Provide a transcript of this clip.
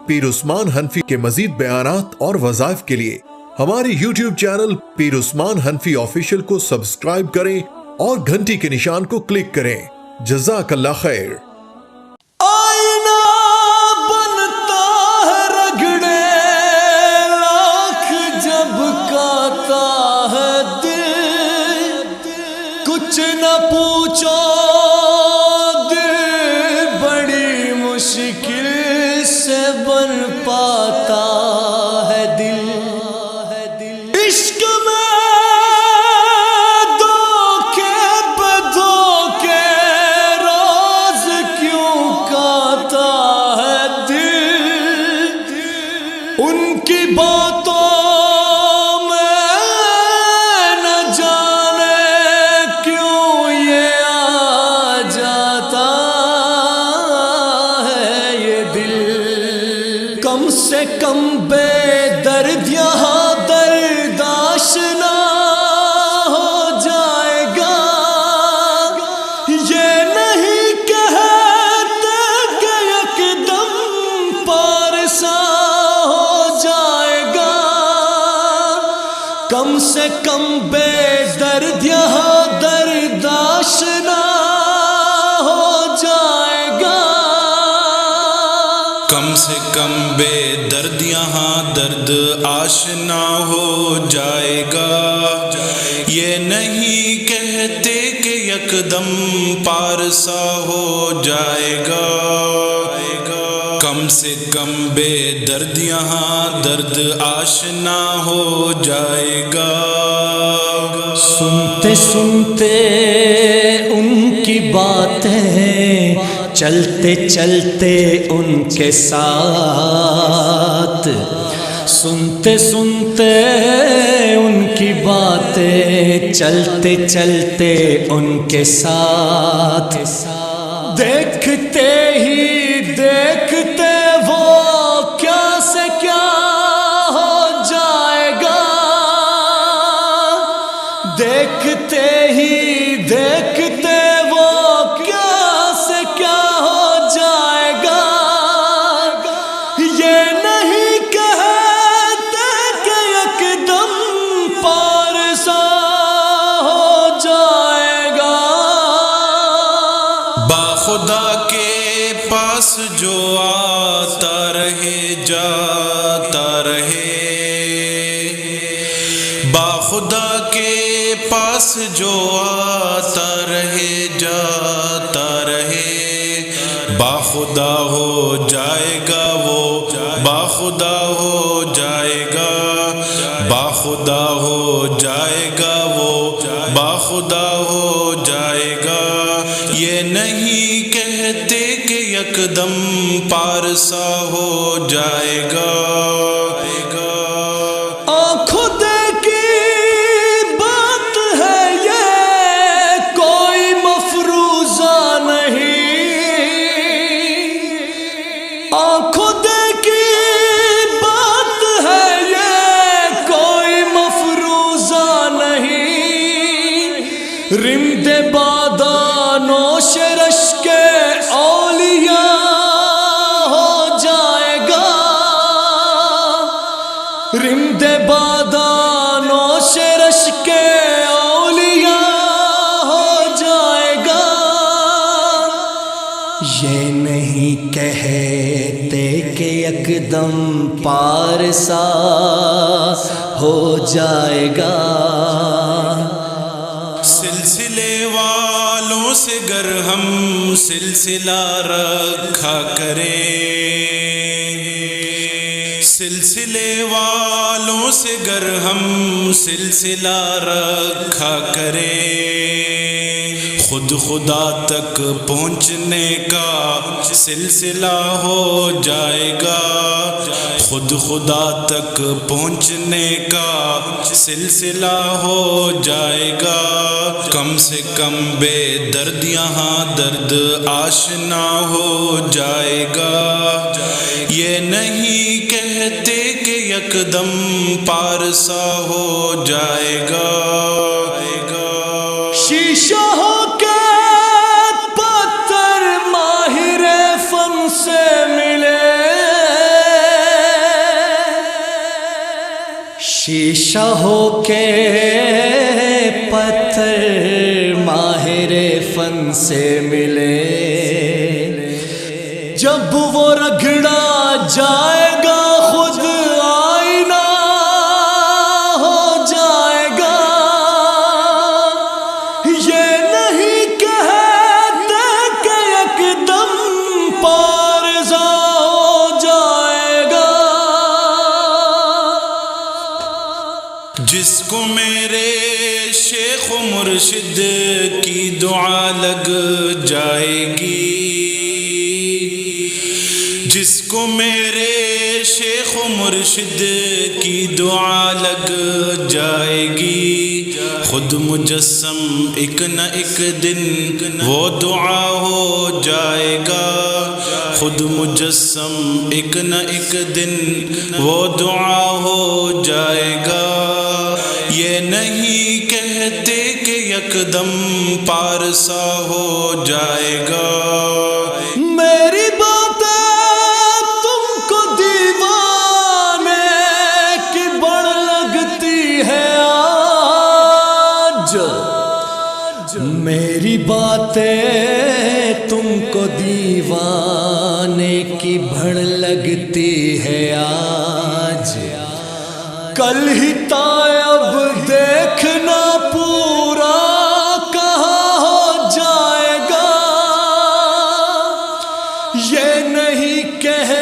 پیر عثمان حنفی کے مزید بیانات اور وظائف کے لیے ہمارے YouTube چینل پیر عثمان حنفی آفیشیل کو سبسکرائب کریں اور گھنٹی کے نشان کو کلک کریں۔ جزاک اللہ خیر۔ آئینہ بنتا ہے رگڑے لاکھ جب کاتا ہے دل، کچھ نہ پوچھو دل بڑی مشکل سے بن پاتا ہے دل۔ عشق میں دھوکے پہ دھوکے روز کیوں کاتا ہے دل، ان کی باتوں میں نہ جانے کیوں یہ آ جاتا ہے یہ دل۔ کم سے کم بے درد یہاں درد آشنا ہو جائے گا، یہ نہیں کہتے کہ یک دم پارسا ہو جائے گا۔ کم سے کم بے درد یہاں درد آشنا ہو جائے گا، کم سے کم بے درد یہاں درد آشنا ہو جائے گا۔ یہ نہیں کہتے کہ یکدم پارسا ہو جائے گا۔ کم سے کم بے درد یہاں درد آشنا ہو جائے گا۔ سنتے سنتے ان کی باتیں، چلتے چلتے ان کے ساتھ، سنتے سنتے ان کی باتیں، چلتے چلتے ان کے ساتھ، دیکھتے ہی دیکھتے وہ کیا سے کیا ہو جائے گا، دیکھتے ہی دیکھتے وہ کیا سے کیا ہو جائے گا۔ یہ نہیں کہتے کہ یکدم پارسا ہو جائے گا۔ باخدا کے پاس جو آتا رہے جاتا رہے، باخدا کے پاس جو آتا رہے جاتا رہے، باخدا ہو جائے گا وہ، باخدا ہو جائے گا، باخدا ہو جائے گا وہ، باخدا ہو جائے گا۔ یہ نہیں کہتے کہ یکدم پارسا ہو جائے گا۔ آنکھوں دیکھی بات ہے یہ کوئی مفروضہ نہیں، رند بادہ نوش رشک اولیاء ہو جائے گا، رند بادہ نوش رشک اولیاء ہو جائے گا۔ یہ نہیں کہتے کہ یکدم پارسا ہو جائے گا۔ سلسلے والوں سے گر ہم سلسلہ رکھا کریں، سلسلے والوں سے گر ہم سلسلہ رکھا کریں، خود خدا تک پہنچنے کا سلسلہ ہو جائے گا، خود خدا تک پہنچنے کا سلسلہ ہو جائے گا۔ کم سے کم بے درد یہاں درد آشنا ہو جائے گا۔ یہ نہیں کہتے کہ یکدم پارسا ہو جائے گا۔ شیشہ ہو کے پتھر ماہر فن سے ملے، شیشہ ہو کے پتھر ماہر فن سے ملے، جب وہ رگڑا جائے گا خود آئینہ ہو جائے گا، یہ نہیں کہتے کہ ایک دم پارزہ ہو جائے گا۔ جس کو میرے شیخ و مرشد کی دعا لگ جائے گی، جس کو میرے شیخ و مرشد کی دعا لگ جائے گی، خود مجسم ایک نہ ایک دن وہ دعا ہو جائے گا، خود مجسم ایک نہ ایک دن وہ دعا ہو جائے گا۔ یہ نہیں کہتے کہ یکدم پارسا ہو جائے گا۔ میری باتیں تم کو دیوانے کی بڑھ لگتی ہے آج، میری باتیں تم کو دیوانے کی بڑھ لگتی ہے آج، کل ہی تائب دیکھنا پورا کہاں ہو جائے گا، یہ نہیں کہہ